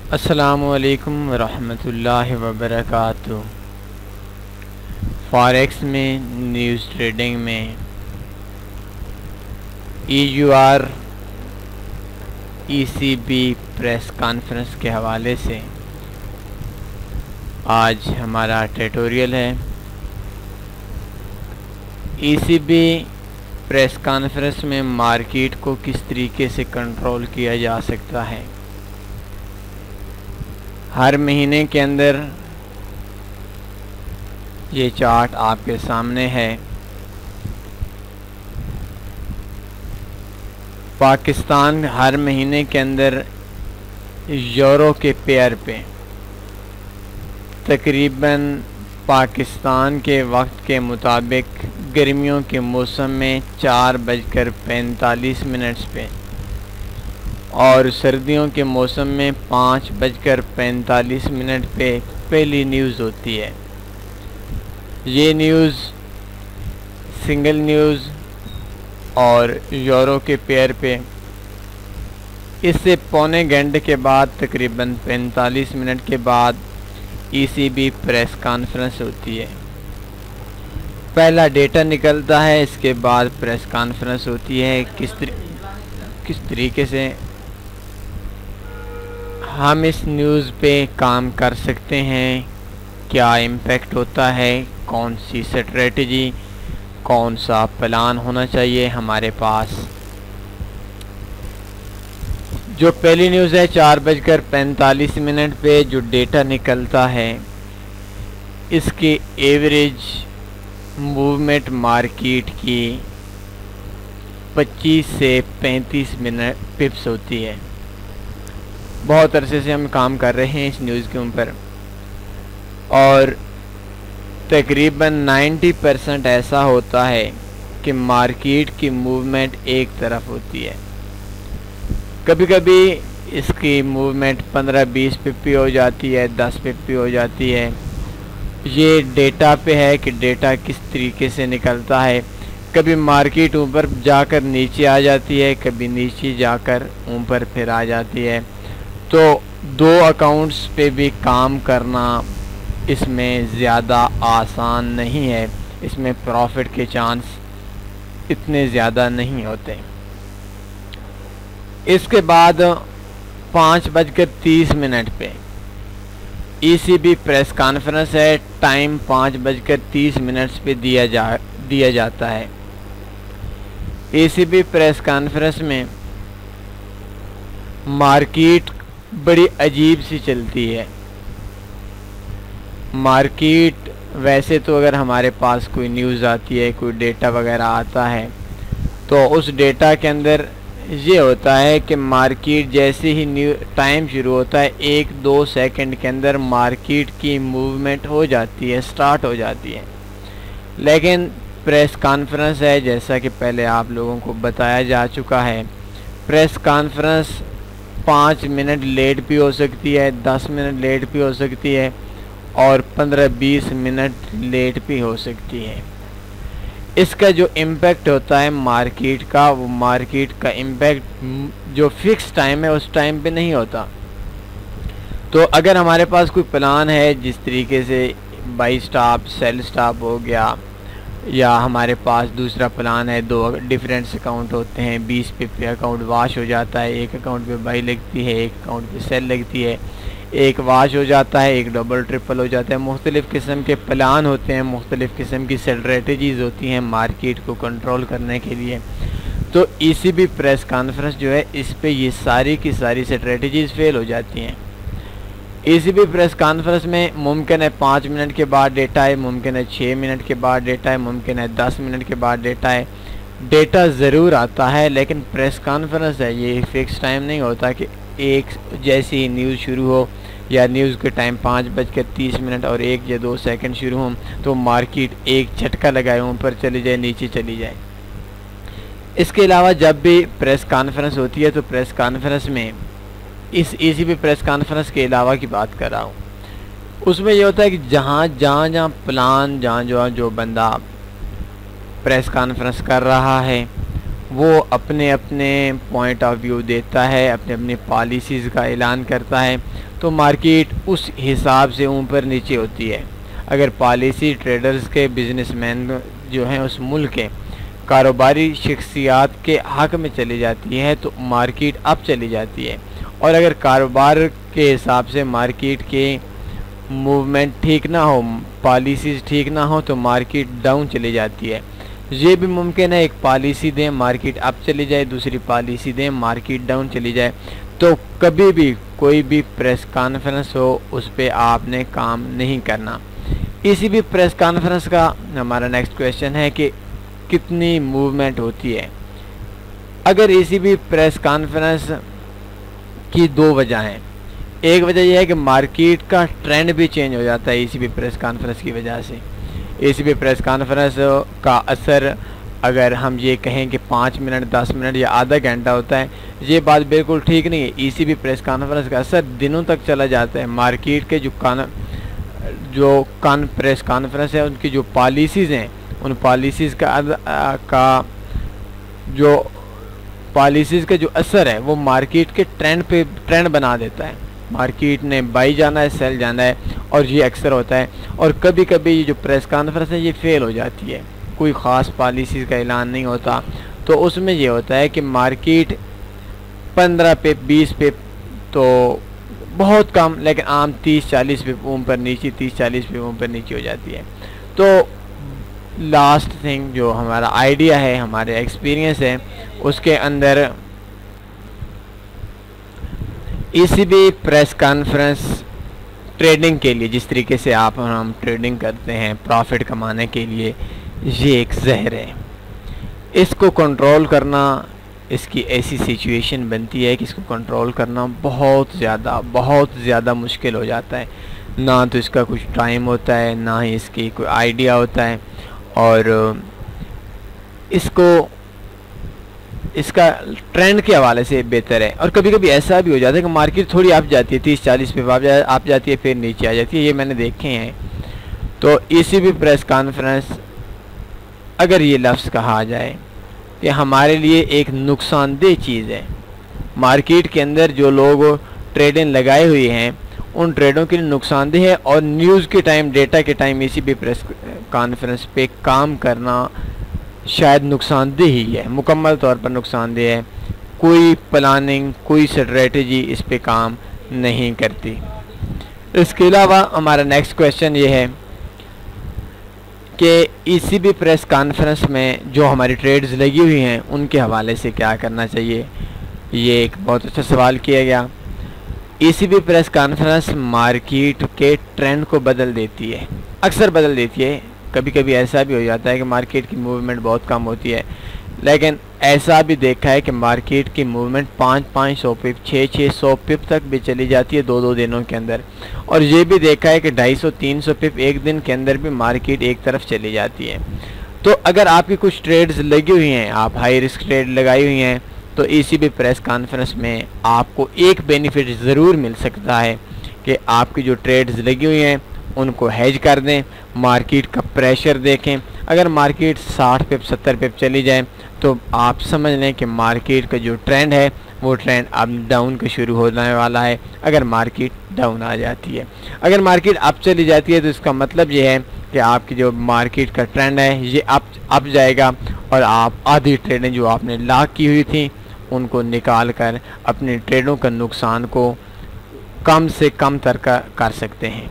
अस्सलामुअलैकुम रहमतुल्लाहि वबरकातुहू। फॉरेक्स में, न्यूज़ ट्रेडिंग में EUR ECB प्रेस कॉन्फ्रेंस के हवाले से आज हमारा ट्यूटोरियल है। ECB प्रेस कॉन्फ्रेंस में मार्केट को किस तरीके से कंट्रोल किया जा सकता है। हर महीने के अंदर ये चार्ट आपके सामने है। पाकिस्तान हर महीने के अंदर यूरो के पेयर पे तकरीबन पाकिस्तान के वक्त के मुताबिक गर्मियों के मौसम में 4:45 पे और सर्दियों के मौसम में 5:45 पे पहली न्यूज़ होती है। ये न्यूज़ सिंगल न्यूज़ और यूरो के पेयर पे इससे पौने घंटे के बाद तकरीबन 45 मिनट के बाद ECB प्रेस कॉन्फ्रेंस होती है। पहला डेटा निकलता है, इसके बाद प्रेस कॉन्फ्रेंस होती है। किस तरीके से हम इस न्यूज़ पे काम कर सकते हैं, क्या इम्पेक्ट होता है, कौन सी स्ट्रेटजी, कौन सा प्लान होना चाहिए हमारे पास। जो पहली न्यूज़ है 4:45 पे जो डेटा निकलता है, इसकी एवरेज मूवमेंट मार्केट की 25 से 35 पिप्स होती है। बहुत अरसे से हम काम कर रहे हैं इस न्यूज़ के ऊपर और तकरीबन 90% ऐसा होता है कि मार्केट की मूवमेंट एक तरफ होती है। कभी कभी इसकी मूवमेंट 15-20 पिप्पी हो जाती है, 10 पिप्पी हो जाती है। ये डेटा पे है कि डेटा किस तरीके से निकलता है। कभी मार्केट ऊपर जाकर नीचे आ जाती है, कभी नीचे जाकर ऊपर फिर आ जाती है। तो दो अकाउंट्स पे भी काम करना इसमें ज़्यादा आसान नहीं है। इसमें प्रॉफिट के चांस इतने ज़्यादा नहीं होते। इसके बाद 5:30 पे ECB प्रेस कॉन्फ्रेंस है। टाइम 5:30 पे दिया जाता है। ECB प्रेस कॉन्फ्रेंस में मार्केट बड़ी अजीब सी चलती है। मार्केट वैसे तो अगर हमारे पास कोई न्यूज़ आती है, कोई डेटा वगैरह आता है, तो उस डेटा के अंदर ये होता है कि मार्केट जैसे ही टाइम शुरू होता है 1-2 सेकंड के अंदर मार्केट की मूवमेंट हो जाती है, स्टार्ट हो जाती है। लेकिन प्रेस कॉन्फ्रेंस है, जैसा कि पहले आप लोगों को बताया जा चुका है, प्रेस कॉन्फ्रेंस 5 मिनट लेट भी हो सकती है, 10 मिनट लेट भी हो सकती है और 15-20 मिनट लेट भी हो सकती है। इसका जो इम्पेक्ट होता है मार्केट का, वो मार्केट का इम्पेक्ट जो फिक्स टाइम है उस टाइम पे नहीं होता। तो अगर हमारे पास कोई प्लान है, जिस तरीके से बाई स्टॉप, सेल स्टॉप हो गया, या हमारे पास दूसरा प्लान है, 2 डिफरेंट अकाउंट होते हैं, 20 पे अकाउंट वाश हो जाता है, एक अकाउंट पे बाई लगती है, एक अकाउंट पे सेल लगती है, एक वाश हो जाता है, एक डबल ट्रिपल हो जाता है। मुख्तलिफ़ किस्म के प्लान होते हैं, मुख्तलिफ़ किस्म की स्ट्रेटजीज़ होती हैं मार्केट को कंट्रोल करने के लिए। तो ECB प्रेस कॉन्फ्रेंस जो है, इस पे ये सारी की सारी स्ट्रेटजीज़ फेल हो जाती हैं। ECB प्रेस कॉन्फ्रेंस में मुमकिन है 5 मिनट के बाद डेटा है, मुमकिन है 6 मिनट के बाद डेटा है, मुमकिन है 10 मिनट के बाद डेटा है। डेटा ज़रूर आता है, लेकिन प्रेस कॉन्फ्रेंस है, ये फिक्स टाइम नहीं होता कि एक जैसी ही न्यूज़ शुरू हो या न्यूज़ के टाइम 5:30 और 1 या 2 सेकंड शुरू हों तो मार्केट एक झटका लगाए ऊपर चली जाए, नीचे चली जाए। इसके अलावा जब भी प्रेस कॉन्फ्रेंस होती है तो प्रेस कॉन्फ्रेंस में इस ECB प्रेस कॉन्फ्रेंस के अलावा की बात कर रहा हूँ, उसमें ये होता है कि जहाँ प्लान, जहाँ जो बंदा प्रेस कॉन्फ्रेंस कर रहा है वो अपने अपने पॉइंट ऑफ व्यू देता है, अपने अपने पॉलिसीज़ का ऐलान करता है। तो तो मार्केट उस हिसाब से ऊपर नीचे होती है। अगर पॉलिसी ट्रेडर्स के बिजनेसमैन जो हैं उस मुल्क के कारोबारी शख्सियात के हक़ में चली जाती है तो मार्केट अप चली जाती है, और अगर कारोबार के हिसाब से मार्केट के मूवमेंट ठीक ना हो, पॉलिसीज़ ठीक ना हो, तो मार्केट डाउन चली जाती है। ये भी मुमकिन है एक पॉलिसी दें मार्केट अप चली जाए, दूसरी पॉलिसी दें मार्केट डाउन चली जाए। तो कभी भी कोई भी प्रेस कॉन्फ्रेंस हो उस पर आपने काम नहीं करना। इसी भी प्रेस कॉन्फ्रेंस का हमारा नेक्स्ट क्वेश्चन है कि कितनी मूवमेंट होती है। अगर इसी भी प्रेस कॉन्फ्रेंस की दो वजह हैं। एक वजह यह है कि मार्केट का ट्रेंड भी चेंज हो जाता है इसी भी प्रेस कॉन्फ्रेंस की वजह से। इसी भी प्रेस कॉन्फ्रेंस का असर अगर हम ये कहें कि 5 मिनट 10 मिनट या आधा घंटा होता है, ये बात बिल्कुल ठीक नहीं है। इसी भी प्रेस कॉन्फ्रेंस का असर दिनों तक चला जाता है। मार्केट के जो प्रेस कॉन्फ्रेंस है उनकी जो पॉलिसीज़ हैं, उन पॉलिसीज़ का जो असर है वो मार्केट के ट्रेंड बना देता है। मार्केट ने बाई जाना है, सेल जाना है, और ये अक्सर होता है। और कभी कभी ये जो प्रेस कॉन्फ्रेंस है ये फेल हो जाती है, कोई ख़ास पॉलिसीज़ का ऐलान नहीं होता, तो उसमें ये होता है कि मार्केट 15 पिप 20 पिप तो बहुत कम, लेकिन आम 30-40 पिप ऊपर नीचे 30-40 पिप ऊपर नीचे हो जाती है। तो लास्ट थिंग जो हमारा आइडिया है, हमारे एक्सपीरियंस है, उसके अंदर इसी भी प्रेस कॉन्फ्रेंस ट्रेडिंग के लिए, जिस तरीके से हम ट्रेडिंग करते हैं प्रॉफिट कमाने के लिए, ये एक जहर है। इसको कंट्रोल करना, इसकी ऐसी सिचुएशन बनती है कि इसको कंट्रोल करना बहुत ज़्यादा मुश्किल हो जाता है। ना तो इसका कुछ टाइम होता है, ना ही इसकी कोई आइडिया होता है, और इसका ट्रेंड के हवाले से बेहतर है। और कभी कभी ऐसा भी हो जाता है कि मार्केट थोड़ी आप जाती है 30-40 पे आप जाती है, फिर नीचे आ जाती है, ये मैंने देखे हैं। तो इसी भी प्रेस कॉन्फ्रेंस अगर ये लफ्ज़ कहा जाए कि हमारे लिए एक नुकसानदेह चीज़ है, मार्केट के अंदर जो लोग ट्रेडिंग लगाए हुए हैं उन ट्रेडों के लिए नुकसानदेह है, और न्यूज़ के टाइम, डेटा के टाइम इसी भी प्रेस कॉन्फ्रेंस पे काम करना शायद नुकसानदेह ही है, मुकम्मल तौर पर नुकसानदेह है। कोई प्लानिंग, कोई स्ट्रेटजी इस पे काम नहीं करती। इसके अलावा हमारा नेक्स्ट क्वेश्चन ये है कि इसी भी प्रेस कॉन्फ्रेंस में जो हमारी ट्रेड्स लगी हुई हैं उनके हवाले से क्या करना चाहिए, ये एक बहुत अच्छा सवाल किया गया। इसी भी प्रेस कॉन्फ्रेंस मार्केट के ट्रेंड को बदल देती है, अक्सर बदल देती है। कभी कभी ऐसा भी हो जाता है कि मार्केट की मूवमेंट बहुत कम होती है, लेकिन ऐसा भी देखा है कि मार्केट की मूवमेंट 500-500 पिप 600-600 पिप तक भी चली जाती है 2-2 दिनों के अंदर। और ये भी देखा है कि 250-300 पिप एक दिन के अंदर भी मार्केट एक तरफ चली जाती है। तो अगर आपकी कुछ ट्रेड्स लगी हुई हैं, आप हाई रिस्क ट्रेड लगाई हुई हैं, तो इसी भी प्रेस कॉन्फ्रेंस में आपको एक बेनिफिट ज़रूर मिल सकता है कि आपकी जो ट्रेड्स लगी हुई हैं उनको हेज कर दें, मार्केट का प्रेशर देखें। अगर मार्केट 60 पिप 70 पिप चली जाए तो आप समझ लें कि मार्केट का जो ट्रेंड है वो ट्रेंड अब डाउन का शुरू होने वाला है। अगर मार्केट डाउन आ जाती है, अगर मार्केट अप चली जाती है, तो इसका मतलब ये है कि आपकी जो मार्केट का ट्रेंड है ये अप जाएगा, और आप आधी ट्रेडें जो आपने लॉक की हुई थी उनको निकाल कर अपने ट्रेडों का नुकसान को कम से कम कर सकते हैं।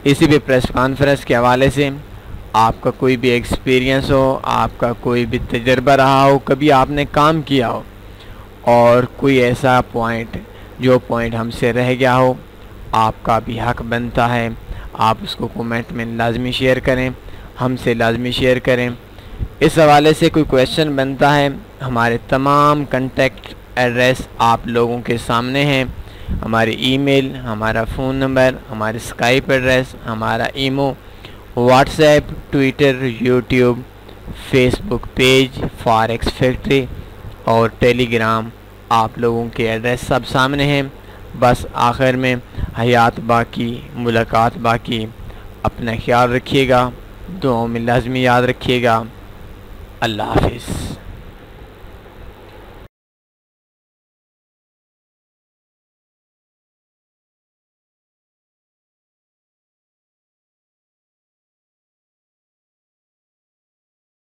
इसी भी प्रेस कॉन्फ्रेंस के हवाले से आपका कोई भी एक्सपीरियंस हो, आपका कोई भी तजर्बा रहा हो, कभी आपने काम किया हो, और कोई ऐसा जो पॉइंट हमसे रह गया हो, आपका भी हक बनता है आप उसको कमेंट में लाजमी शेयर करें, हमसे लाजमी शेयर करें। इस हवाले से कोई क्वेश्चन बनता है, हमारे तमाम कॉन्टेक्ट एड्रेस आप लोगों के सामने हैं। हमारी ईमेल, हमारा फ़ोन नंबर, हमारे स्काइप एड्रेस, हमारा Imo, WhatsApp, Twitter, YouTube, Facebook page, Forex Factory और टेलीग्राम, आप लोगों के एड्रेस सब सामने हैं। बस आखिर में हयात बाकी, मुलाकात बाकी। अपना ख्याल रखिएगा, दुआओं में लाजमी याद रखिएगा। अल्लाह हाफिज़।